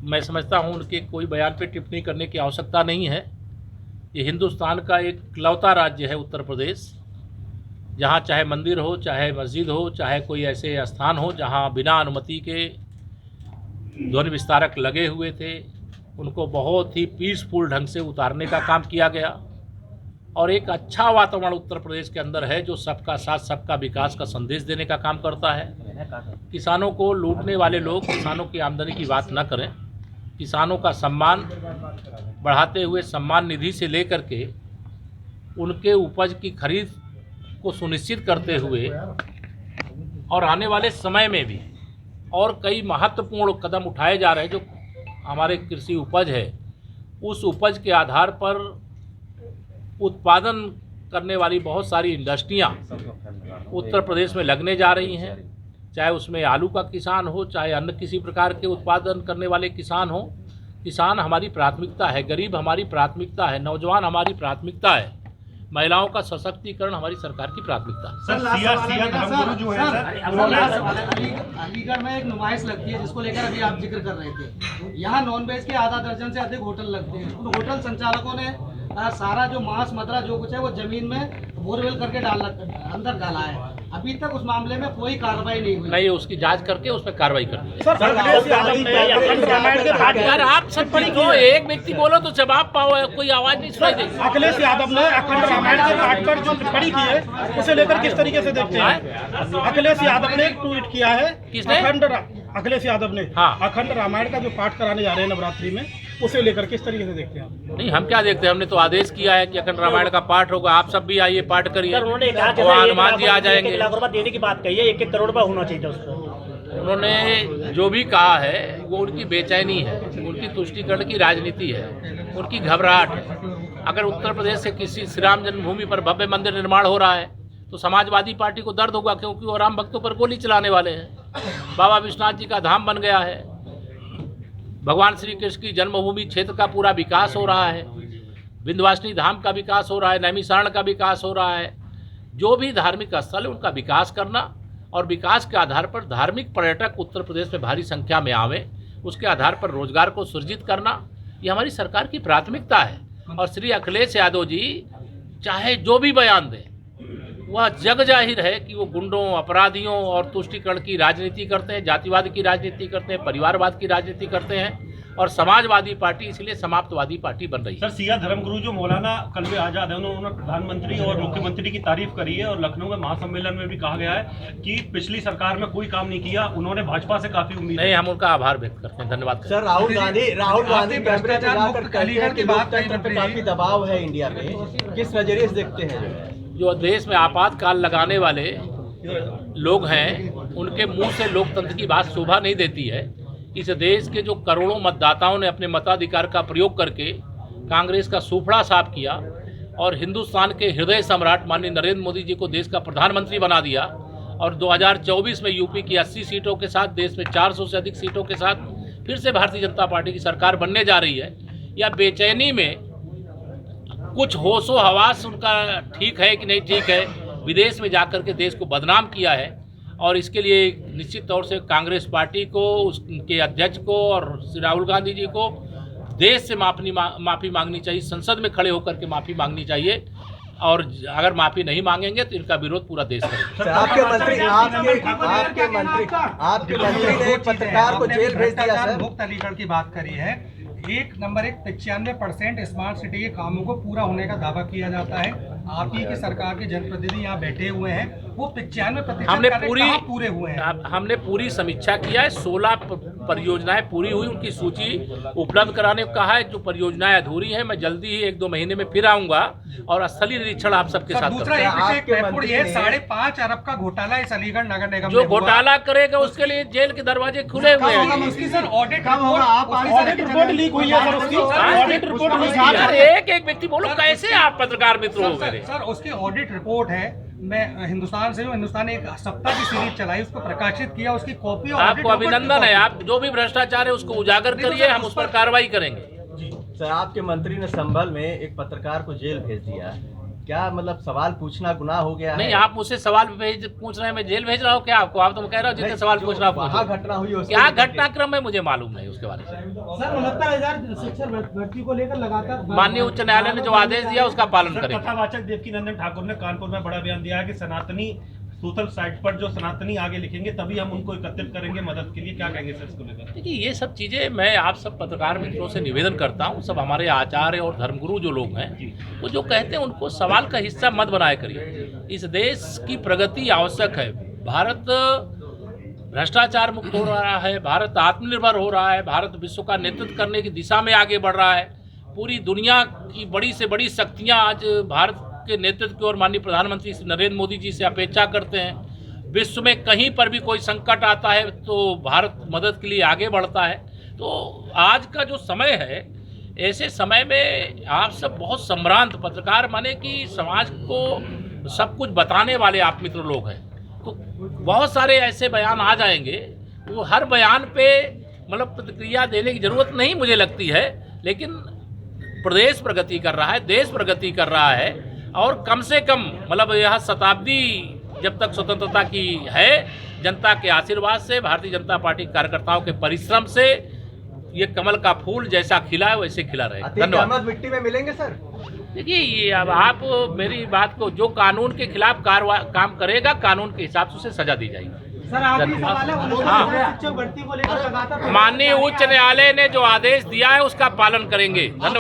मैं समझता हूँ उनके कोई बयान पे टिप्पणी करने की आवश्यकता नहीं है। ये हिंदुस्तान का एक इकलौता राज्य है उत्तर प्रदेश, जहाँ चाहे मंदिर हो, चाहे मस्जिद हो, चाहे कोई ऐसे स्थान हो जहाँ बिना अनुमति के ध्वनि विस्तारक लगे हुए थे, उनको बहुत ही पीसफुल ढंग से उतारने का काम किया गया। और एक अच्छा वातावरण उत्तर प्रदेश के अंदर है जो सबका साथ सबका विकास का संदेश देने का काम करता है। किसानों को लूटने वाले लोग किसानों की आमदनी की बात न करें। किसानों का सम्मान बढ़ाते हुए सम्मान निधि से लेकर के उनके उपज की खरीद को सुनिश्चित करते हुए और आने वाले समय में भी और कई महत्वपूर्ण कदम उठाए जा रहे हैं। जो हमारे कृषि उपज है, उस उपज के आधार पर उत्पादन करने वाली बहुत सारी इंडस्ट्रियां उत्तर प्रदेश में लगने जा रही हैं। चाहे उसमें आलू का किसान हो, चाहे अन्य किसी प्रकार के उत्पादन करने वाले किसान हो। किसान हमारी प्राथमिकता है, गरीब हमारी प्राथमिकता है, नौजवान हमारी प्राथमिकता है, महिलाओं का सशक्तिकरण हमारी सरकार की प्राथमिकता है। अलीगढ़ में एक नुमाइश लगती है जिसको लेकर अभी आप जिक्र कर रहे थे। यहाँ नॉनवेज के आधा दर्जन से अधिक होटल लगते हैं। उन होटल संचालकों ने सारा जो मांस मदरा जो कुछ है वो जमीन में बोरवेल करके अंदर डाला है। अभी तक उस मामले में कोई कार्रवाई नहीं हुई। नहीं, उसकी जांच करके उस पर कार्रवाई करनी है। सर, आप सब पढ़ी क्यों? एक व्यक्ति बोलो तो जवाब पाओ, कोई आवाज नहीं सुनाई देगी। अखिलेश यादव ने अखंड रामायण के पाठ पर जो टिप्पणी की है उसे लेकर किस तरीके से देखते हैं? अखिलेश यादव ने एक ट्वीट किया है। किसने? अखिलेश यादव ने। हाँ। अखंड रामायण का जो पाठ कराने जा रहे हैं नवरात्रि में, उसे लेकर किस तरीके से देखते हैं? नहीं, हम क्या देखते हैं, हमने तो आदेश किया है कि अखंड रामायण का पाठ होगा। आप सब भी आइए, पाठ करिए। उन्होंने कहा कि हनुमान जी आ जाएंगे। 1 लाख रुपए देने की बात कही है, 1 करोड़ रुपए होना चाहिए उसको। उन्होंने जो भी कहा है वो उनकी बेचैनी है, उनकी तुष्टीकरण की राजनीति है, उनकी घबराहट है। अगर उत्तर प्रदेश से किसी श्री राम जन्मभूमि पर भव्य मंदिर निर्माण हो रहा है तो समाजवादी पार्टी को दर्द होगा, क्योंकि वो राम भक्तों पर गोली चलाने वाले हैं। बाबा विश्वनाथ जी का धाम बन गया है, भगवान श्री कृष्ण की जन्मभूमि क्षेत्र का पूरा विकास हो रहा है, विंध्यवासिनी धाम का विकास हो रहा है, नैमिषारण्य का विकास हो रहा है। जो भी धार्मिक स्थल है उनका विकास करना और विकास के आधार पर धार्मिक पर्यटक उत्तर प्रदेश में भारी संख्या में आवे, उसके आधार पर रोजगार को सृजित करना, ये हमारी सरकार की प्राथमिकता है। और श्री अखिलेश यादव जी चाहे जो भी बयान दें, वह जग जाहिर है कि वो गुंडों, अपराधियों और तुष्टीकरण की राजनीति करते हैं, जातिवाद की राजनीति करते हैं, परिवारवाद की राजनीति करते हैं। और समाजवादी पार्टी इसलिए समाप्तवादी पार्टी बन रही है। सर, सिया धर्मगुरु जो मौलाना कल्बे आजाद है, उन्होंने प्रधानमंत्री और मुख्यमंत्री की तारीफ करी है और लखनऊ में महासम्मेलन में भी कहा गया है कि पिछली सरकार में कोई काम नहीं किया, उन्होंने भाजपा से काफी उम्मीद नहीं, हम उनका आभार व्यक्त करते हैं, धन्यवाद। सर, राहुल गांधी काफी दबाव है इंडिया में, किस नजरिए से देखते हैं? जो देश में आपातकाल लगाने वाले लोग हैं उनके मुंह से लोकतंत्र की बात शोभा नहीं देती है। इस देश के जो करोड़ों मतदाताओं ने अपने मताधिकार का प्रयोग करके कांग्रेस का सूफड़ा साफ किया और हिंदुस्तान के हृदय सम्राट माननीय नरेंद्र मोदी जी को देश का प्रधानमंत्री बना दिया और 2024 में यूपी की 80 सीटों के साथ, देश में 400 से अधिक सीटों के साथ फिर से भारतीय जनता पार्टी की सरकार बनने जा रही है। या बेचैनी में कुछ होशो हवास उनका ठीक है कि नहीं ठीक है, विदेश में जाकर के देश को बदनाम किया है। और इसके लिए निश्चित तौर से कांग्रेस पार्टी को, उसके अध्यक्ष को और श्री राहुल गांधी जी को देश से माफ़ी मांगनी चाहिए, संसद में खड़े होकर के माफ़ी मांगनी चाहिए। और अगर माफ़ी नहीं मांगेंगे तो इनका विरोध पूरा देश करेगा। आपके मंत्री ने एक पत्रकार को जेल भेज दिया। सर, मुक्त अलीगढ़ की बात करी है। 95% स्मार्ट सिटी के कामों को पूरा होने का दावा किया जाता है। आप ही की सरकार के जनप्रतिनिधि यहाँ बैठे हुए हैं, वो 95% पूरे हुए हैं। हमने पूरी समीक्षा किया है। 16 परियोजनाएं पूरी हुई, उनकी सूची उपलब्ध कराने को कहा है। जो परियोजनाएं अधूरी हैं, मैं जल्दी ही 1-2 महीने में फिर आऊंगा और स्थलीय निरीक्षण आप सबके साथ दूसरा ये 5.5 अरब का घोटाला इस अलीगढ़ नगर निगम जो घोटाला करेगा उसके लिए जेल के दरवाजे खुले हुए हैं। उसकी सर ऑडिट रिपोर्ट लीक हुई है सर, उसकी ऑडिट रिपोर्ट। एक व्यक्ति बोलो, कैसे आप पत्रकार मित्र हो मेरे? सर, उसकी ऑडिट रिपोर्ट है। मैं हिंदुस्तान से हूँ, हिंदुस्तान ने 1 सप्ताह की सीरीज चलाई, उसको प्रकाशित किया, उसकी कॉपी। आपको अभिनंदन है, आप जो भी भ्रष्टाचार है उसको उजागर करिए, हम उस पर कार्रवाई करेंगे। सर, आपके मंत्री ने संभल में एक पत्रकार को जेल भेज दिया। क्या मतलब सवाल पूछना गुनाह हो गया नहीं, है? आप मुझसे सवाल पूछ रहे हैं, मैं जेल भेज रहा हूँ क्या आपको? आप तो कह रहे हो जितने सवाल पूछ रहा वहाँ हूँ घटना हुई उसके क्या लिए- घटनाक्रम है मुझे मालूम नहीं उसके बारे में। सर 69,000 शिक्षक भर्ती को लेकर लगातार माननीय उच्च न्यायालय ने जो आदेश दिया उसका पालन सर, करेंगे। कथावाचक देवकीनंदन ठाकुर ने कानपुर में बड़ा बयान दिया है कि सनातनी सोशल साइट पर जो सनातनी आगे लिखेंगे तभी हम उनको एकत्रित करेंगे मदद के लिए। क्या कहेंगे सर इसको लेकर? देखिए, ये सब चीज़ें मैं आप सब पत्रकार मित्रों से निवेदन करता हूँ, सब हमारे आचार्य और धर्मगुरु जो लोग हैं वो जो कहते हैं उनको सवाल का हिस्सा मत बनाया करिए। इस देश की प्रगति आवश्यक है। भारत भ्रष्टाचार मुक्त हो रहा है, भारत आत्मनिर्भर हो रहा है, भारत विश्व का नेतृत्व करने की दिशा में आगे बढ़ रहा है। पूरी दुनिया की बड़ी से बड़ी शक्तियाँ आज भारत के नेतृत्व की ओर माननीय प्रधानमंत्री श्री नरेंद्र मोदी जी से अपेक्षा करते हैं। विश्व में कहीं पर भी कोई संकट आता है तो भारत मदद के लिए आगे बढ़ता है। तो आज का जो समय है, ऐसे समय में आप सब बहुत सम्भ्रांत पत्रकार माने कि समाज को सब कुछ बताने वाले आप मित्र लोग हैं, तो बहुत सारे ऐसे बयान आ जाएंगे, वो हर बयान पे मतलब प्रतिक्रिया देने की ज़रूरत नहीं मुझे लगती है। लेकिन प्रदेश प्रगति कर रहा है, देश प्रगति कर रहा है, और कम से कम मतलब यह शताब्दी जब तक स्वतंत्रता की है, जनता के आशीर्वाद से, भारतीय जनता पार्टी कार्यकर्ताओं के परिश्रम से ये कमल का फूल जैसा खिला है वैसे खिला रहेगा। अतीक धन्यवाद। अहमद मिट्टी में मिलेंगे सर? देखिए, ये अब आप मेरी बात को, जो कानून के खिलाफ काम करेगा कानून के हिसाब से उसे सजा दी जाएगी। सर आखिरी सवाल है, 69,000 शिक्षक भर्ती को लेकर लगातार माननीय उच्च न्यायालय ने जो आदेश दिया है उसका पालन करेंगे। धन्यवाद।